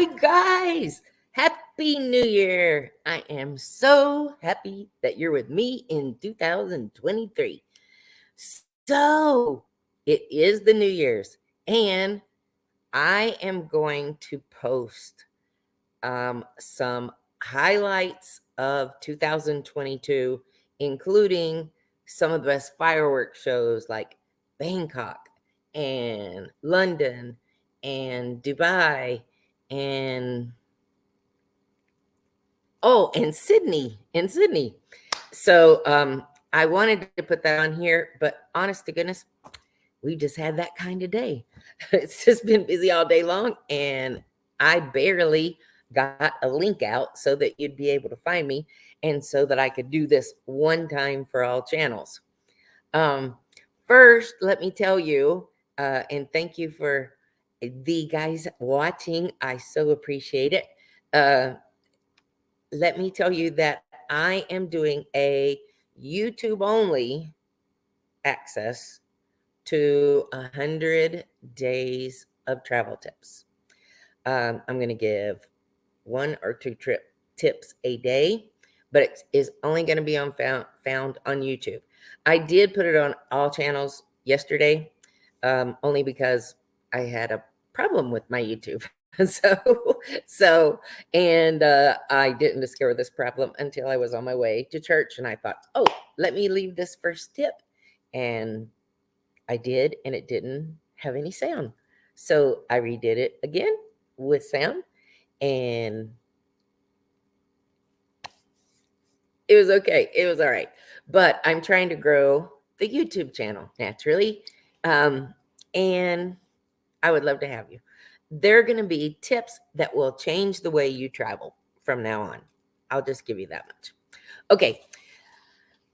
Hi, guys. Happy New Year. I am so happy that you're with me in 2023. So, it is the New Year's, and I am going to post some highlights of 2022, including some of the best fireworks shows like Bangkok and London and Dubai and and Sydney. So I wanted to put that on here, but honest to goodness, we just had that kind of day. It's just been busy all day long, and I barely got a link out so that you'd be able to find me and so that I could do this one time for all channels. First, let me tell you, and thank you for the guys watching. I so appreciate it. Let me tell you that I am doing a YouTube only access to 100 days of travel tips. I'm going to give 1 or 2 tips a day, but it is only going to be found on YouTube. I did put it on all channels yesterday, only because I had a problem with my YouTube. And I didn't discover this problem until I was on my way to church, and I thought, oh, let me leave this first tip. And I did, and it didn't have any sound. So I redid it again with sound, and it was okay. It was all right. But I'm trying to grow the YouTube channel naturally. And I would love to have you. There are going to be tips that will change the way you travel from now on. I'll just give you that much. Okay.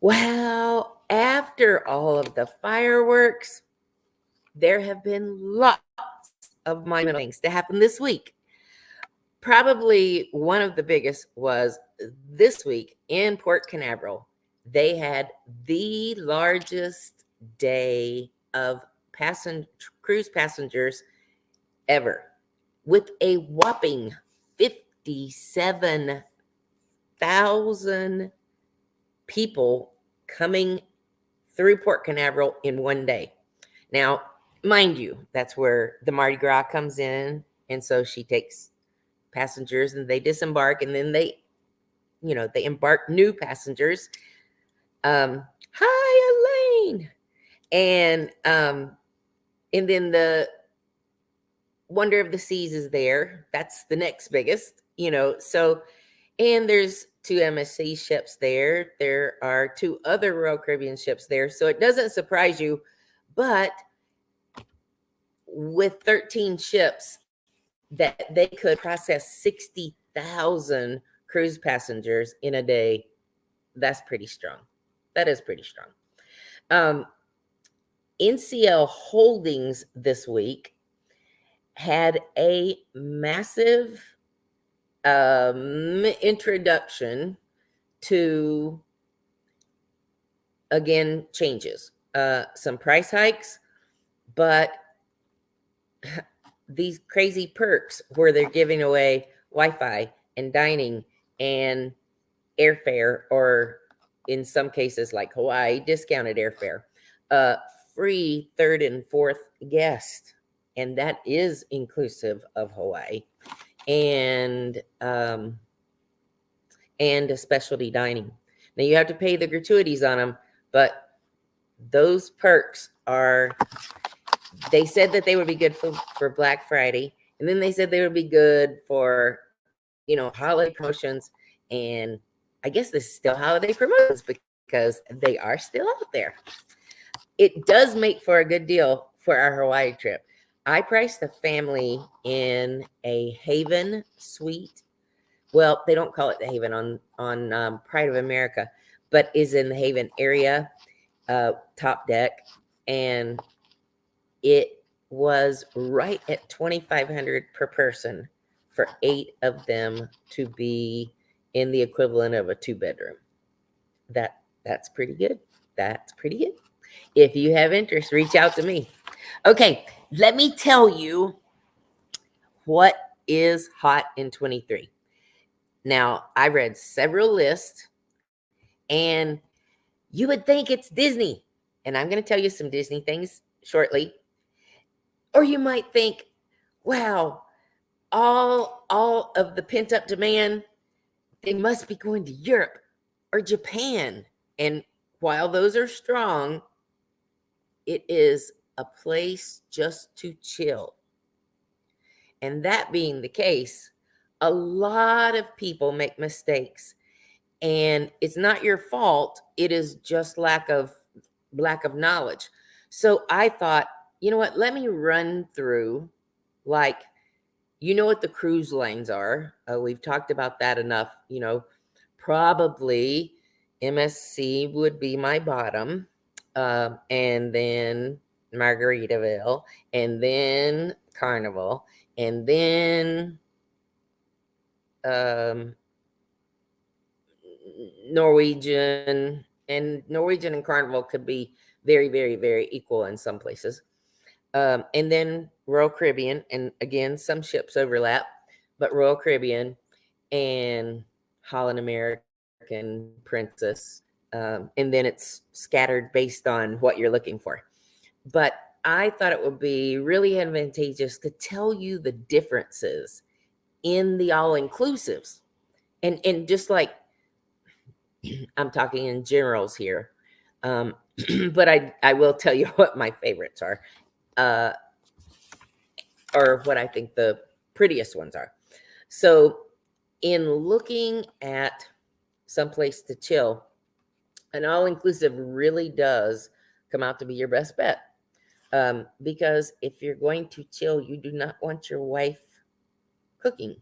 Well, after all of the fireworks, there have been lots of monumental things to happen this week. Probably one of the biggest was this week in Port Canaveral. They had the largest day of cruise passengers ever, with a whopping 57,000 people coming through Port Canaveral in one day. Now, mind you, that's where the Mardi Gras comes in, and so she takes passengers and they disembark, and then they embark new passengers. Hi, Elaine. And then the Wonder of the Seas is there. That's the next biggest, so, and there's 2 MSC ships there. There are 2 other Royal Caribbean ships there. So it doesn't surprise you, but with 13 ships that they could process 60,000 cruise passengers in a day, that's pretty strong. That is pretty strong. NCL Holdings this week had a massive introduction to, again, changes, some price hikes, but these crazy perks where they're giving away Wi-Fi and dining and airfare, or in some cases like Hawaii, discounted airfare, free 3rd and 4th guest, and that is inclusive of Hawaii, and a specialty dining. Now you have to pay the gratuities on them, but those perks are, they said that they would be good for Black Friday, and then they said they would be good for, holiday promotions, and I guess this is still holiday promotions because they are still out there. It does make for a good deal for our Hawaii trip. I priced the family in a Haven suite. Well, they don't call it the Haven on Pride of America, but is in the Haven area, top deck, and it was right at $2,500 per person for 8 of them to be in the equivalent of a 2-bedroom. That's pretty good. That's pretty good. If you have interest, reach out to me. Okay, let me tell you what is hot in 23. Now, I read several lists, and you would think it's Disney. And I'm going to tell you some Disney things shortly. Or you might think, wow, all of the pent up demand, they must be going to Europe or Japan. And while those are strong, it is a place just to chill. And that being the case, a lot of people make mistakes, and it's not your fault. It is just lack of knowledge. So I thought, you know what? Let me run through, like, you know what the cruise lines are. We've talked about that enough. Probably MSC would be my bottom, and then Margaritaville, and then Carnival, and then Norwegian. And Norwegian and Carnival could be very, very, very equal in some places. And then Royal Caribbean, and again, some ships overlap, but Royal Caribbean and Holland American Princess. And then it's scattered based on what you're looking for. But I thought it would be really advantageous to tell you the differences in the all-inclusives. And just like, I'm talking in generals here. But I will tell you what my favorites are. Or what I think the prettiest ones are. So in looking at someplace to chill, an all-inclusive really does come out to be your best bet. Because if you're going to chill, you do not want your wife cooking.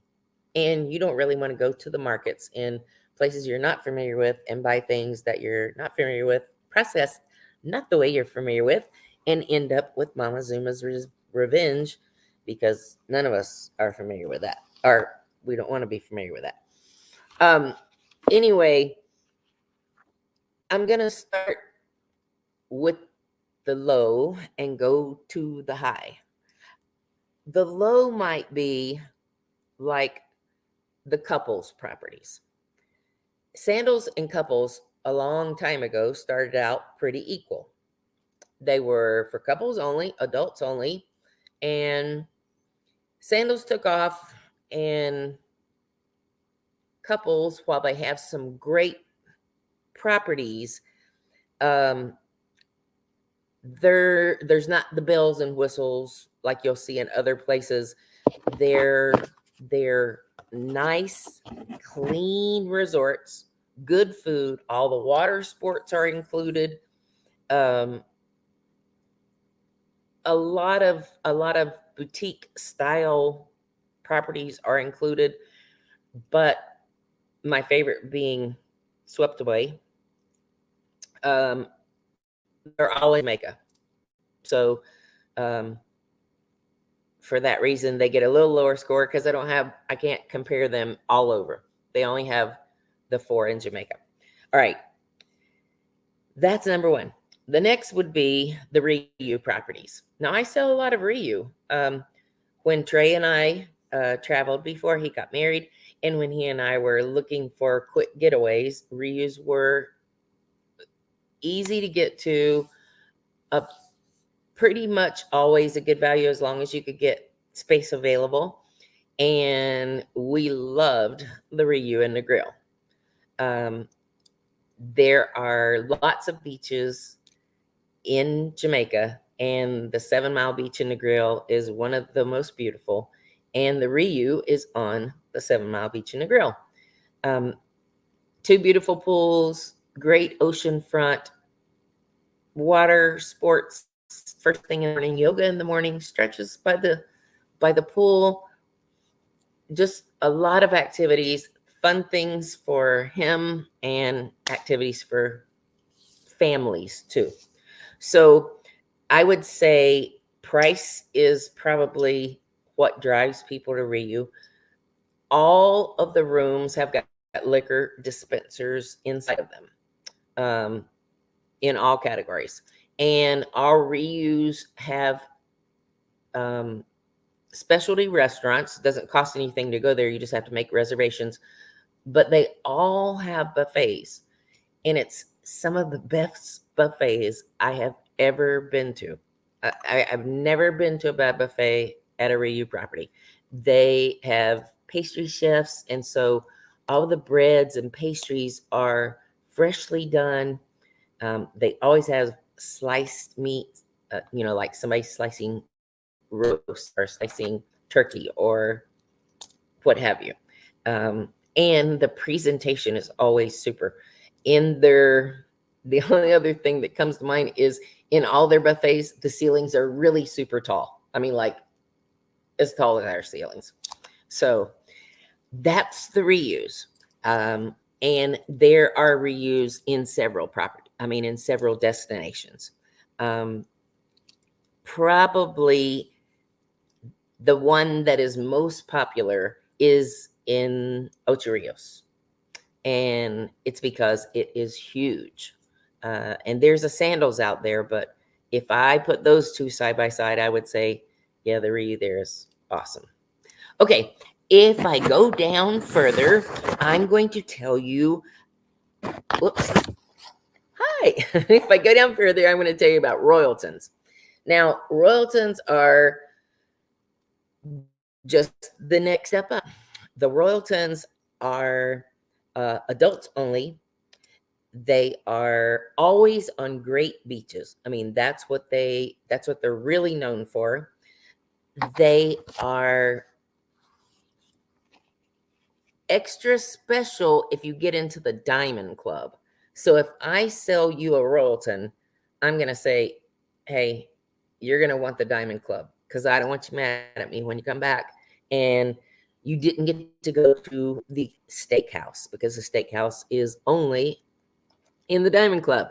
And you don't really want to go to the markets in places you're not familiar with and buy things that you're not familiar with, processed not the way you're familiar with, and end up with Mama Zuma's revenge, because none of us are familiar with that, or we don't want to be familiar with that. Anyway, I'm going to start with the low and go to the high. The low might be like the couples properties. Sandals and couples a long time ago started out pretty equal. They were for couples only, adults only, and sandals took off, and couples, while they have some great properties, there's not the bells and whistles like you'll see in other places. They're nice, clean resorts, good food. All the water sports are included. A lot of boutique style properties are included, but my favorite being Swept Away. They're all in Jamaica, so for that reason, they get a little lower score, because I can't compare them all over. They only have the 4 in Jamaica. All right. That's number one. The next would be the Ryu properties. Now, I sell a lot of Ryu. When Trey and I traveled before he got married, and when he and I were looking for quick getaways, Ryus were easy to get to, pretty much always a good value as long as you could get space available. And we loved the Ryu and the grill. There are lots of beaches in Jamaica, and the 7 Mile Beach and the Grill is one of the most beautiful. And the Ryu is on the 7 Mile Beach and the Grill. 2 beautiful pools, great ocean front, water sports. First thing in the morning, yoga in the morning, stretches by the pool. Just a lot of activities, fun things for him, and activities for families too. So I would say price is probably what drives people to Ryu. All of the rooms have got liquor dispensers inside of them, in all categories. And our Ryus have specialty restaurants. It doesn't cost anything to go there. You just have to make reservations. But they all have buffets. And it's some of the best buffets I have ever been to. I've never been to a bad buffet at a Ryu property. They have pastry chefs, and so all the breads and pastries are freshly done. They always have sliced meat, like somebody slicing roast or slicing turkey or what have you. And the presentation is always super. The only other thing that comes to mind is in all their buffets, the ceilings are really super tall. I mean, like as tall as our ceilings. So that's the reuse. And there are reuse in several in several destinations. Probably the one that is most popular is in Ocho Rios. And it's because it is huge. And there's a Sandals out there, but if I put those two side by side, I would say, yeah, the Ryu there is awesome. Okay, if I go down further, I'm going to tell you, whoops, hi. If I go down further, I'm going to tell you about Royaltons. Now, Royaltons are just the next step up. The Royaltons are adults only. They are always on great beaches. I mean, that's what they're really known for. They are extra special if you get into the Diamond Club. So if I sell you a Royalton, I'm going to say, hey, you're going to want the Diamond Club because I don't want you mad at me when you come back. And you didn't get to go to the steakhouse because the steakhouse is only in the Diamond Club.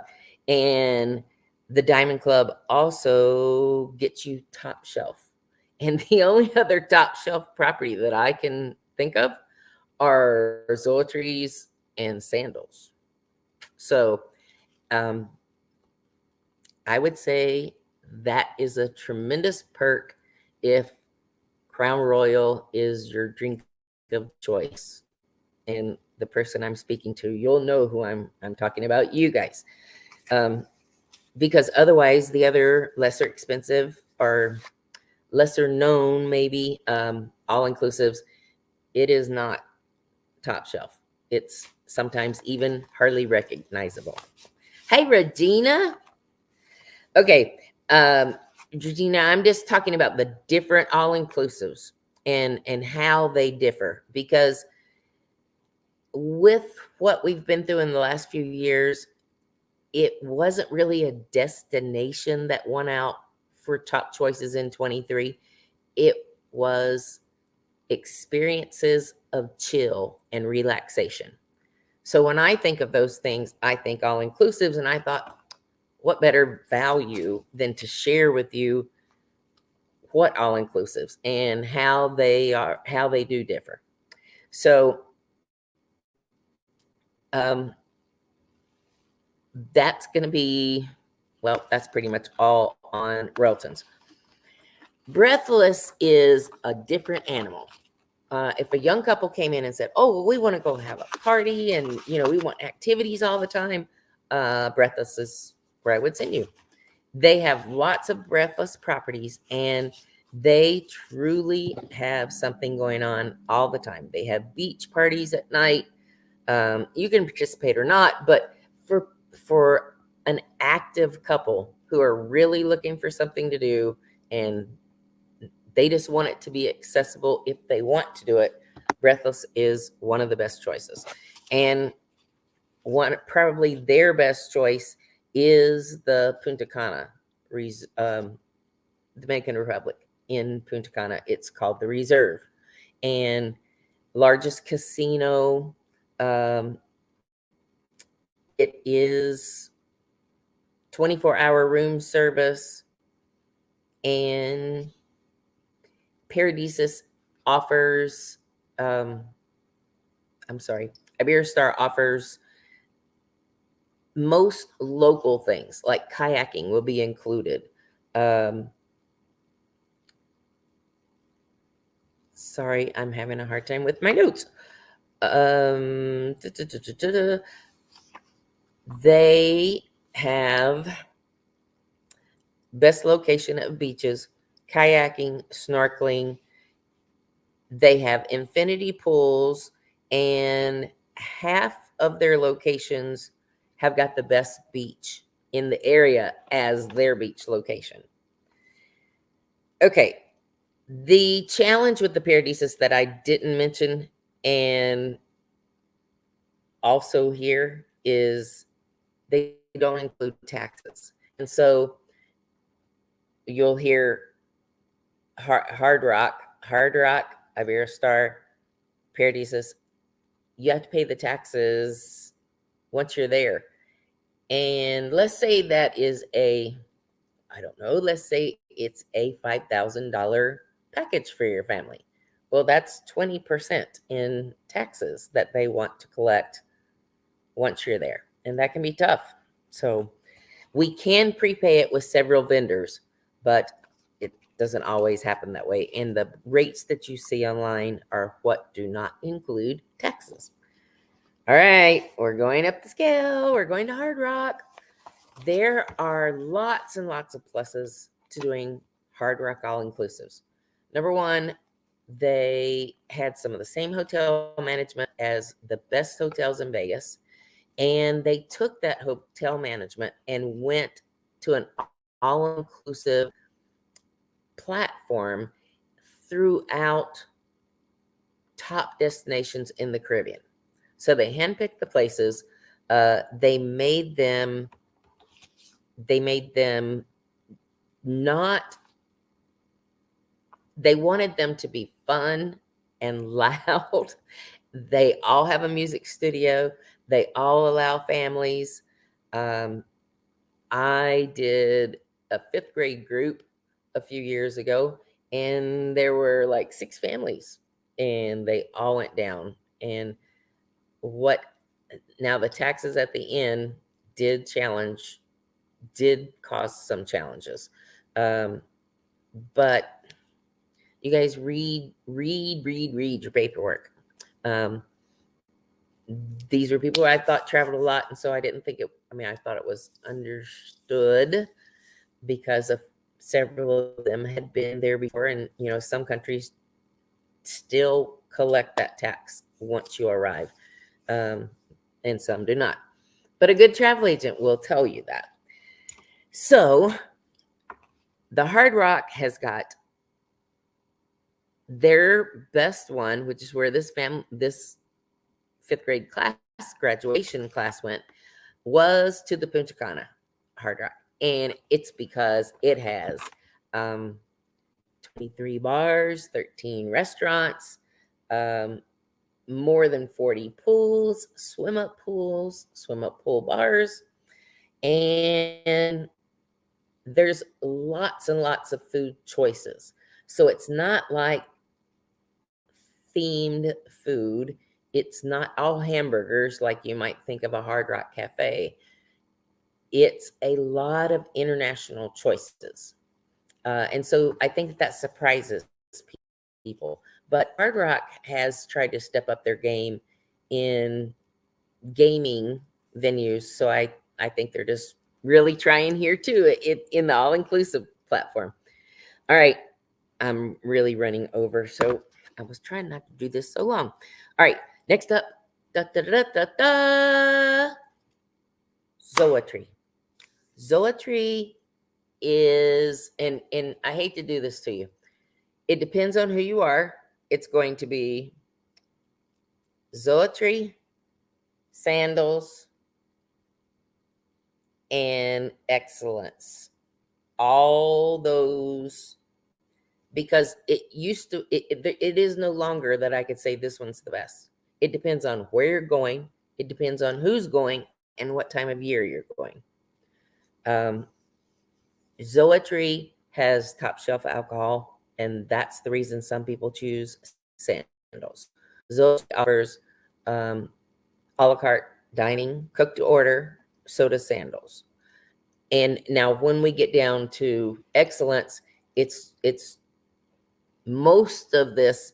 And the Diamond Club also gets you top shelf. And the only other top shelf property that I can think of are Zoetries and Sandals. So I would say that is a tremendous perk if Crown Royal is your drink of choice. And the person I'm speaking to, you'll know who I'm talking about, you guys. Because otherwise the other lesser expensive or lesser known, maybe all inclusives, it is not top shelf. It's sometimes even hardly recognizable. Hey, Regina. Okay. Regina, I'm just talking about the different all-inclusives and how they differ, because with what we've been through in the last few years, it wasn't really a destination that won out for top choices in 23. It was experiences of chill and relaxation. So when I think of those things, I think all inclusives, and I thought, what better value than to share with you what all inclusives and how they do differ. So that's going to be, well, that's pretty much all on Royaltons. Breathless is a different animal. If a young couple came in and said, oh, well, we want to go have a party and, we want activities all the time, Breathless is where I would send you. They have lots of Breathless properties, and they truly have something going on all the time. They have beach parties at night. You can participate or not, but for an active couple who are really looking for something to do and they just want it to be accessible if they want to do it, Breathless is one of the best choices. And probably their best choice is the Punta Cana, Dominican Republic in Punta Cana. It's called the Reserve, and largest casino. It is 24-hour room service, and Paradisus offers, Iberostar offers most local things, like kayaking will be included. Sorry, I'm having a hard time with my notes. Um, They have best location of beaches, kayaking, snorkeling. They have infinity pools, and half of their locations have got the best beach in the area as their beach location. Okay, the challenge with the Paradisus that I didn't mention and also here is they don't include taxes. And so you'll hear Hard Rock, Iberostar, Paradisus. You have to pay the taxes once you're there. And let's say that is I don't know, let's say it's a $5,000 package for your family. Well, that's 20% in taxes that they want to collect once you're there. And that can be tough. So we can prepay it with several vendors, but it doesn't always happen that way. And the rates that you see online are what do not include taxes. All right, we're going up the scale. We're going to Hard Rock. There are lots and lots of pluses to doing Hard Rock all-inclusives. Number one, they had some of the same hotel management as the best hotels in Vegas. And they took that hotel management and went to an all-inclusive platform throughout top destinations in the Caribbean. So they handpicked the places. They made them not, they wanted them to be fun and loud. They all have a music studio. They all allow families. I did a 5th grade group a few years ago, and there were like 6 families, and they all went down. And now the taxes at the end did cause some challenges. But you guys read your paperwork. These were people I thought traveled a lot, and so I didn't think I thought it was understood because of several of them had been there before, and some countries still collect that tax once you arrive, and some do not. But a good travel agent will tell you that. So the Hard Rock has got their best one, which is where this 5th grade class graduation class went, was to the Punta Cana Hard Rock. And it's because it has 23 bars, 13 restaurants, more than 40 pools, swim-up pool bars, and there's lots and lots of food choices. So it's not like themed food. It's not all hamburgers like you might think of a Hard Rock Cafe. It's a lot of international choices. And so I think that surprises people. But Hard Rock has tried to step up their game in gaming venues. So I think they're just really trying here too, in the all-inclusive platform. All right, I'm really running over. So I was trying not to do this so long. All right, next up, Zoetree. Zoetree is, and I hate to do this to you. It depends on who you are. It's going to be Zoetree, Sandals, and Excellence. All those, because it is no longer that I could say this one's the best. It depends on where you're going. It depends on who's going and what time of year you're going. Zoetree has top shelf alcohol, and that's the reason some people choose Sandals. Zoetree offers a la carte dining, cook to order, so does Sandals. And now when we get down to Excellence, it's most of this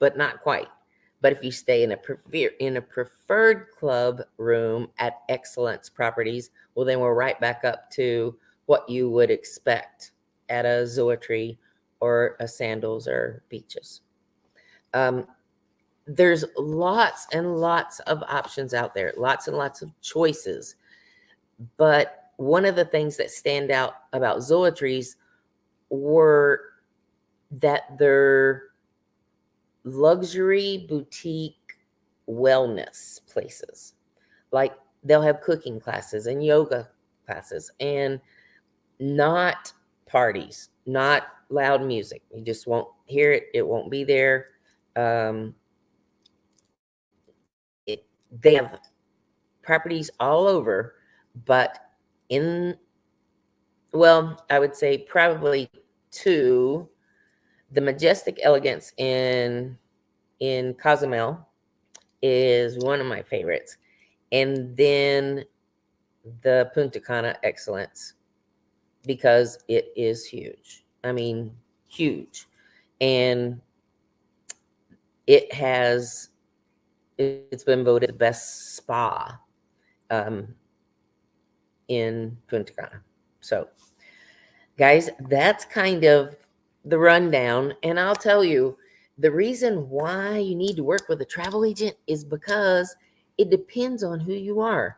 but not quite. But if you stay in a preferred club room at Excellence Properties, well, then we're right back up to what you would expect at a Zoetry or a Sandals or Beaches. There's lots and lots of options out there, lots and lots of choices. But one of the things that stand out about Zoetries were that they're luxury boutique wellness places. Like they'll have cooking classes and yoga classes, and not parties, not loud music. You just won't hear it. It won't be there. They have properties all over, but I would say probably two. The Majestic Elegance in Cozumel is one of my favorites. And then the Punta Cana Excellence, because it is huge. I mean, huge. And it's been voted the best spa in Punta Cana. So, guys, that's kind of the rundown. And I'll tell you, the reason why you need to work with a travel agent is because it depends on who you are.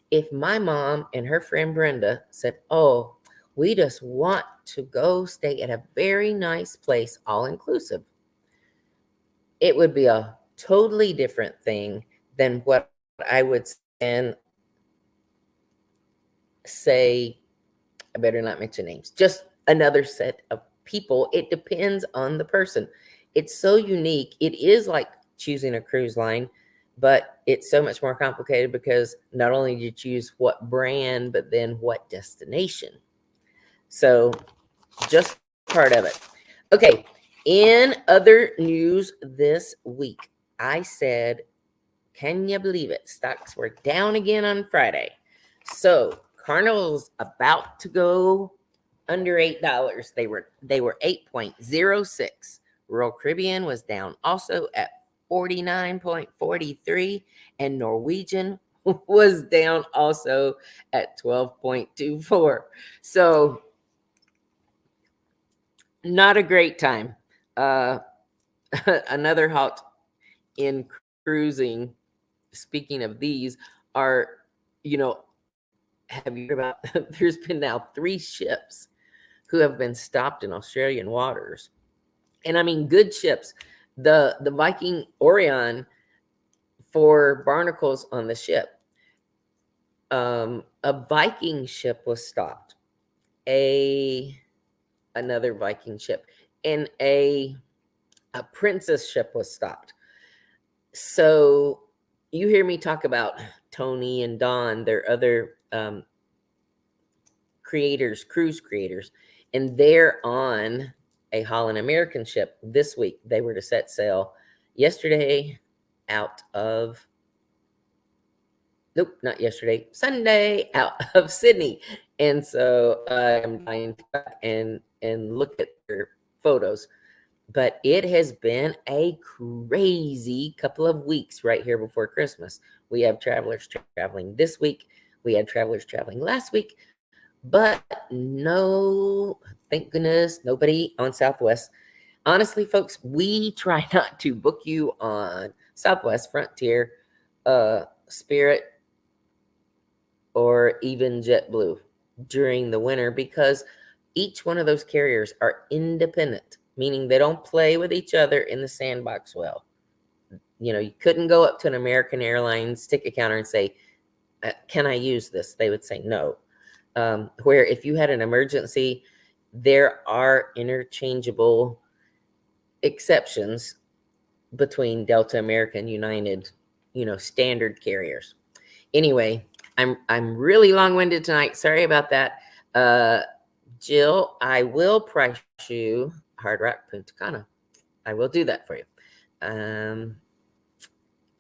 If my mom and her friend Brenda said, oh, we just want to go stay at a very nice place, all inclusive, it would be a totally different thing than what I would say. I better not mention names, just another set of people. It depends on the person. It's so unique. It is like choosing a cruise line, but it's so much more complicated because not only do you choose what brand, but then what destination. So just part of it. Okay. In other news this week, I said, can you believe it? Stocks were down again on Friday. So Carnival's about to go under $8. They were 8.06. Royal Caribbean was down also at 49.43, and Norwegian was down also at 12.24. So not a great time. Another halt in cruising, speaking of these, are, have you heard about, there's been now 3 ships who have been stopped in Australian waters. And I mean, good ships. The Viking Orion, for barnacles on the ship. A Viking ship was stopped. Another Viking ship. And a princess ship was stopped. So you hear me talk about Tony and Don, their other cruise creators, and they're on a Holland American ship this week. They were to set sail yesterday Sunday out of Sydney. And so I'm dying to and look at their photos. But it has been a crazy couple of weeks right here before Christmas. We have travelers traveling this week. We had travelers traveling last week. But no, thank goodness, nobody on Southwest. Honestly, folks, we try not to book you on Southwest, Frontier, Spirit, or even JetBlue during the winter, because each one of those carriers are independent, meaning they don't play with each other in the sandbox well. You couldn't go up to an American Airlines ticket counter and say, can I use this? They would say no. Where if you had an emergency, there are interchangeable exceptions between Delta, American, United, standard carriers. Anyway, I'm really long-winded tonight. Sorry about that. Jill, I will price you Hard Rock Punta Cana. I will do that for you.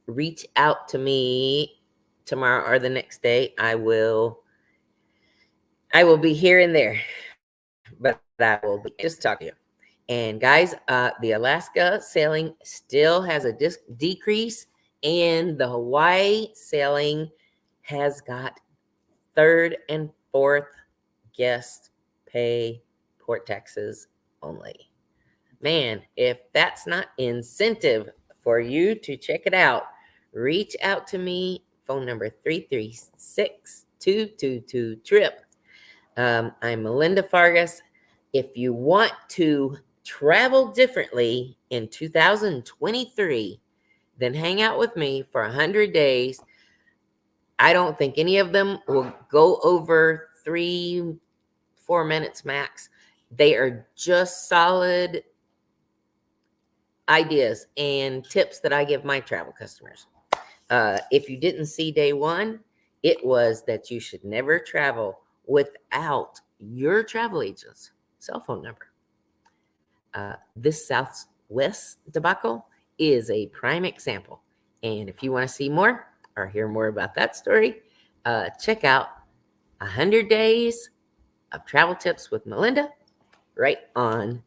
Reach out to me tomorrow or the next day. I will be here and there, but I will be just talking to you. And guys, the Alaska sailing still has a decrease, and the Hawaii sailing has got third and fourth guest pay port taxes only. Man, if that's not incentive for you to check it out, reach out to me. Phone number 336-222-TRIP. I'm Melinda Fargas. If you want to travel differently in 2023, then hang out with me for 100 days. I don't think any of them will go over 3-4 minutes max. They are just solid ideas and tips that I give my travel customers. If you didn't see day one, it was that you should never travel without your travel agent's cell phone number. This Southwest debacle is a prime example. And if you want to see more or hear more about that story, check out 100 Days of Travel Tips with Melinda right on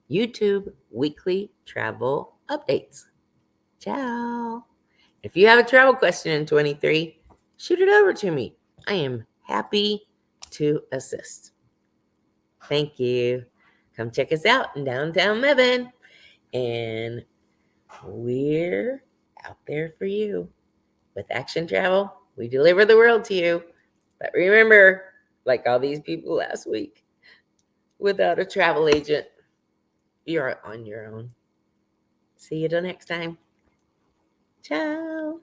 YouTube Weekly Travel Updates. Ciao. If you have a travel question in 23, shoot it over to me. I am happy to assist. Thank you. Come check us out in downtown Mebane. And we're out there for you. With Action Travel, we deliver the world to you. But remember, like all these people last week, without a travel agent, you're on your own. See you till next time. Ciao.